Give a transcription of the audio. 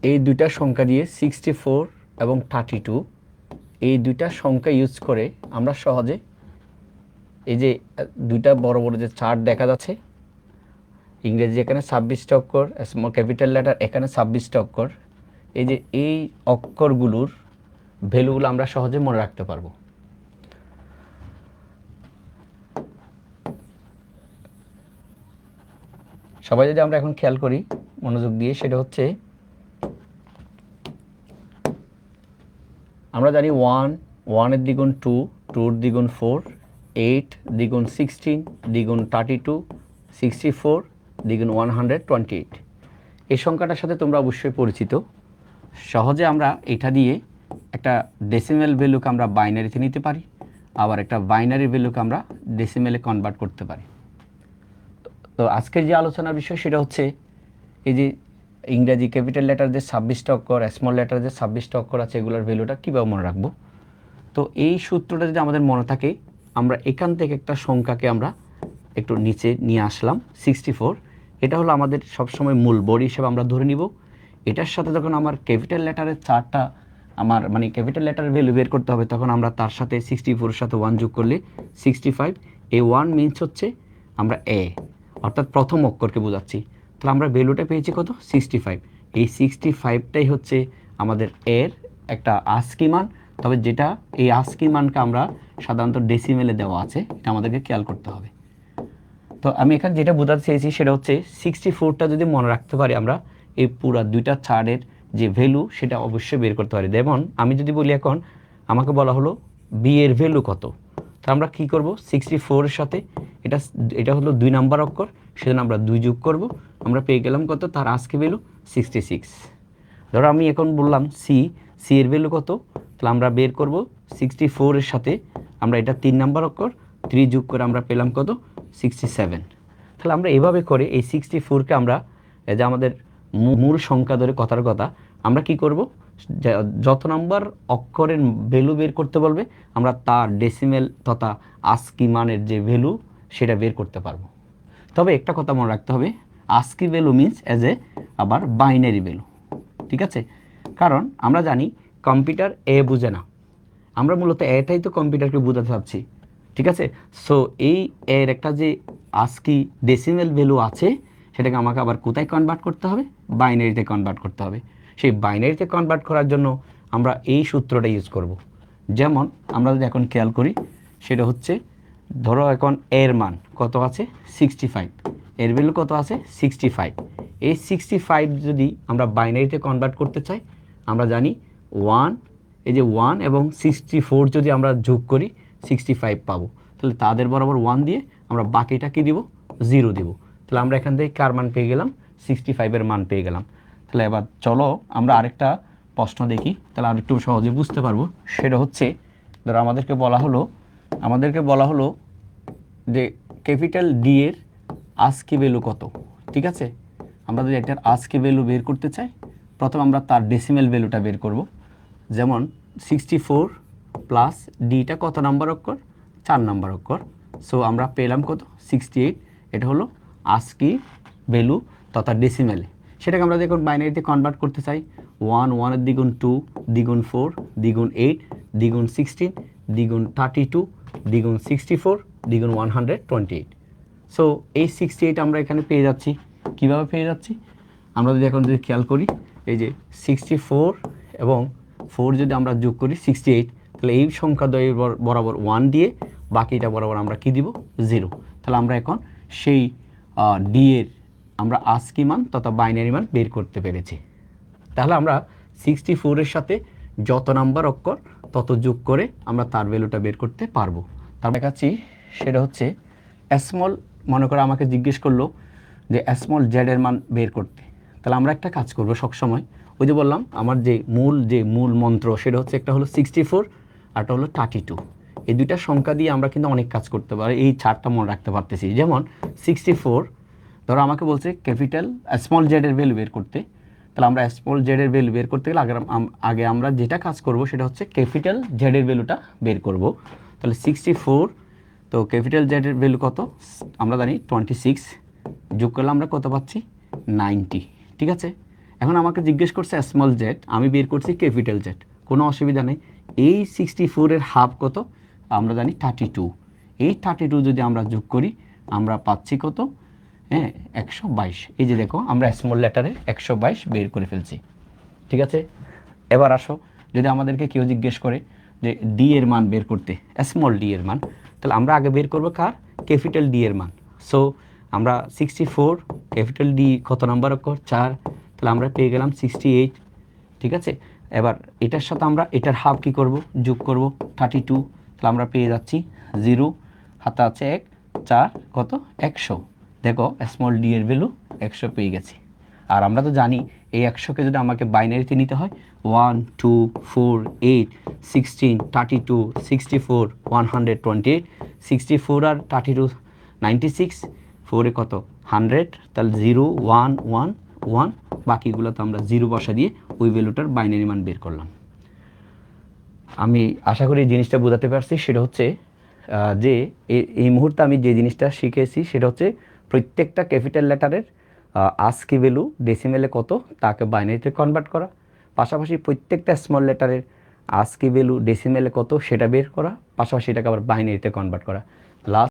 এই দুইটা সংখ্যা দিয়ে 64 এবং 32 এই দুইটা সংখ্যা ইউজ করে আমরা সহজে এই যে দুইটা বড় বড় যে চার্ট দেখা যাচ্ছে, ইংরেজি এখানে 26টা অক্ষর, স্মল ক্যাপিটাল লেটার এখানে 26টা অক্ষর, এই যে এই অক্ষরগুলোর ভ্যালুগুলো আমরা সহজে মনে রাখতে পারবো। সবাই যদি আমরা এখন খেয়াল করি মনোযোগ দিয়ে, সেটা হচ্ছে আমরা জানি 1, 1 এর দ্বিগুণ 2, 2 এর দ্বিগুণ 4, 8 দ্বিগুণ 16 দ্বিগুণ 32, 64 দ্বিগুণ 128। এই সংখ্যাটার সাথে তোমরা অবশ্যই পরিচিত। সহজে আমরা এটা দিয়ে একটা ডেসিমেল ভ্যালুকে আমরা বাইনারিতে নিতে পারি, আবার একটা বাইনারি ভ্যালুকে আমরা ডেসিমেলে কনভার্ট করতে পারি। তো আজকের যে আলোচনার বিষয় সেটা হচ্ছে এই যে ইংরেজি ক্যাপিটাল লেটার যে 26টা অক্ষর, স্মল লেটার যে 26টা অক্ষর আছে, এগুলোর ভ্যালুটা কীভাবে মনে রাখবো। তো এই সূত্রটা যদি আমাদের মনে থাকে, আমরা এখান থেকে একটা সংখ্যাকে আমরা একটু নিচে নিয়ে আসলাম 64, এটা হলো আমাদের সবসময় মূল বডি হিসেবে আমরা ধরে নিব। এটার সাথে যখন আমার ক্যাপিটাল লেটারের চারটা আমার মানে ক্যাপিটাল লেটারের ভ্যালু বের করতে হবে, তখন আমরা তার সাথে 64 সাথে 1 যোগ করলে 65। এই 1 মিনস হচ্ছে আমরা এ, অর্থাৎ প্রথম অক্ষরকে বোঝাচ্ছি। তাহলে আমরা ভ্যালুটা পেয়েছি কত? 65। এই 65টাই হচ্ছে আমাদের এর একটা আস্কি মান। তবে যেটা এই আস্কি মানকে আমরা সাধারণত ডেসিমেলে দেওয়া আছে, এটা আমাদেরকে খেয়াল করতে হবে। তো আমি এখানে যেটা বোঝাতে চেয়েছি সেটা হচ্ছে 64টা যদি মনে রাখতে পারি আমরা, এই পুরা দুইটা চার্টের যে ভ্যালু সেটা অবশ্যই বের করতে পারি। যেমন আমি যদি বলি এখন আমাকে বলা হলো বি এর ভ্যালু কত, তো আমরা কি করব? 64 এর সাথে এটা হলো 2 নাম্বার অক্ষর, সেজন্য আমরা 2 যোগ করব। আমরা পেয়ে গেলাম কত? তার আজকে ভ্যালু 66। ধরো আমি এখন বললাম সি এর ভ্যালু কত, তাহলে আমরা বের করব 64 এর সাথে আমরা এটা 3 নাম্বার অক্ষর 3 যোগ করে আমরা পেলাম কত? 67। তাহলে আমরা এভাবে করে এই 64কে আমরা যে আমাদের মূল সংখ্যা ধরে কথার কথা আমরা কি করব? যত নাম্বার অক্ষরের ভ্যালু বের করতে বলবে আমরা তার ডেসিমেল তথা আস্কি মানের যে ভ্যালু সেটা বের করতে পারবো। তবে একটা কথা মনে রাখতে হবে, ASCII value means as a আবার বাইনারি ভ্যালু, ঠিক আছে? কারণ আমরা জানি কম্পিউটার এ বুঝে না, আমরা মূলত এটাই তো কম্পিউটারকে বোঝাতে চাচ্ছি, ঠিক আছে? সো এই এর একটা যে আস্কি ডেসিমেল ভ্যালু আছে, সেটাকে আমাকে আবার কোথায় কনভার্ট করতে হবে? বাইনারিতে কনভার্ট করতে হবে। সেই বাইনারিতে কনভার্ট করার জন্য আমরা এই সূত্রটা ইউজ করব। যেমন আমরা যদি এখন খেয়াল করি, সেটা হচ্ছে ধরো এখন এর মান কত আছে? 65। এর ভ্যালু কত আছে? 65। এই 65 যদি আমরা বাইনারিতে কনভার্ট করতে চাই, আমরা জানি 1, এই যে 1 এবং 64 যদি আমরা যোগ করি 65 পাবো। তাহলে তাদের বরাবর 1 দিয়ে আমরা বাকিটা কি দিব? 0 দিব। তাহলে আমরা এখান থেকে কার মান পেয়ে গেলাম? 65 এর মান পেয়ে গেলাম। তাহলে এবার চলো আমরা আরেকটা প্রশ্ন দেখি, তাহলে আর একটু সহজে বুঝতে পারবো। সেটা হচ্ছে ধরো আমাদেরকে বলা হলো যে ক্যাপিটাল ডি এর আজকি ভ্যালু কত, ঠিক আছে? আমরা যদি এটার আজকি ভ্যালু বের করতে চাই, প্রথম আমরা তার ডেসিমেল ভ্যালুটা বের করব। যেমন 64 প্লাস ডিটা কত নাম্বার অক্ষর? 4 নাম্বার অক্ষর। সো আমরা পেলাম কত? 68। এটা হলো আজকি ভ্যালু তথা ডেসিমেলে। সেটাকে আমরা যখন বাইনারিতে কনভার্ট করতে চাই, 1, 1 এর দ্বিগুণ 2, দ্বিগুণ 4, দ্বিগুণ 8, দ্বিগুণ 16, দ্বিগুণ 32, দ্বিগুণ 64, দ্বিগুণ 128। সো এই 68 আমরা এখানে পেয়ে যাচ্ছি। কিভাবে পেয়ে যাচ্ছি? আমরা যদি এখন খেয়াল করি, এই যে 64 এবং 4 যদি আমরা যোগ করি 68, তাহলে এই সংখ্যা দ্বয়ের বরাবর 1 দিয়ে বাকিটা বরাবর আমরা কি দিব? 0। তাহলে আমরা এখন সেই ডি এর আমরা আস্কি মান তথা বাইনারি মান বের করতে পেরেছি। তাহলে আমরা 64 এর সাথে যত নাম্বার অক্ষর তত যোগ করে আমরা তার ভ্যালুটা বের করতে পারবো। তার দেখাচ্ছি সেটা হচ্ছে স্মল, মনে করে আমাকে জিজ্ঞেস করলো যে স্মল জেড এর মান বের করতে। তাহলে আমরা একটা কাজ করবো সবসময়, ওই যে বললাম আমার যে মূল মন্ত্র সেটা হচ্ছে একটা হলো 64 আর একটা হলো 32। এই দুইটা সংখ্যা দিয়ে আমরা কিন্তু অনেক কাজ করতে পারি, এই চারটা মনে রাখতে পারতেছি। যেমন 64 ধরো আমাকে বলছে ক্যাপিটাল স্মল জেড এর ভ্যালু বের করতে, তাহলে আমরা স্মল জেড এর ভ্যালু বের করতে গেলে আগে আমরা যেটা কাজ করব সেটা হচ্ছে ক্যাপিটাল জেড এর ভ্যালুটা বের করব। তাহলে 64, তো ক্যাপিটাল জেড এর ভ্যালু কত? আমরা জানি 26, যোগ করলে আমরা কত পাচ্ছি? 90, ঠিক আছে? এখন আমাকে জিজ্ঞেস করছে স্মল জেড, আমি বের করছি ক্যাপিটাল জেড, কোনো অসুবিধা নেই। এই 64-এর হাফ কত? আমরা জানি 32। এই 32 যদি আমরা যোগ করি আমরা পাচ্ছি কত? হ্যাঁ, 122। এই যে দেখো আমরা স্মল লেটারে 122 বের করে ফেলছি। ঠিক আছে, এবার আসো, যদি আমাদেরকে কেউ জিজ্ঞেস করে যে ডি এর মান বের করতে, স্মল ডি এর মান, তাহলে আমরা আগে বের করবো কার? ক্যাপিটাল ডি এর মান। সো আমরা 64, ক্যাপিটাল ডি কত নাম্বার অক্ষর? 4, তাহলে আমরা পেয়ে গেলাম 68। ঠিক আছে, এবার এটার সাথে আমরা এটার হাফ কী করব? যোগ করব 32, তাহলে আমরা পেয়ে যাচ্ছি 0, হাতে আছে 1, 4 কত? 100। দেখো স্মল ডি এর ভ্যালু 100 পেয়ে গেছি। আর আমরা তো জানি এই 100কে যদি আমাকে বাইনারিতে নিতে হয় 1 2 4 8 16 32 64 128, 64 আর 32 96, 4 এ কত? 100, তাহলে 0 1 1 1, বাকিগুলো তো আমরা 0 বসা দিয়ে ওই ভ্যালুটার বাইনারি মান বের করলাম। আমি আশা করি এই জিনিসটা বোঝাতে পারছি। সেটা হচ্ছে যে এই মুহূর্তে আমি যে জিনিসটা শিখেছি সেটা হচ্ছে প্রত্যেকটা ক্যাপিটাল লেটারের আস্কি ভ্যালু ডেসিমেলে কত তাকে বাইনারিতে কনভার্ট করা, পাশাপাশি প্রত্যেকটা স্মল লেটারের আস্কি ভ্যালু ডেসিমেলে কত সেটা বের করা, পাশাপাশি এটাকে আবার বাইনারিতে কনভার্ট করা। লাস্ট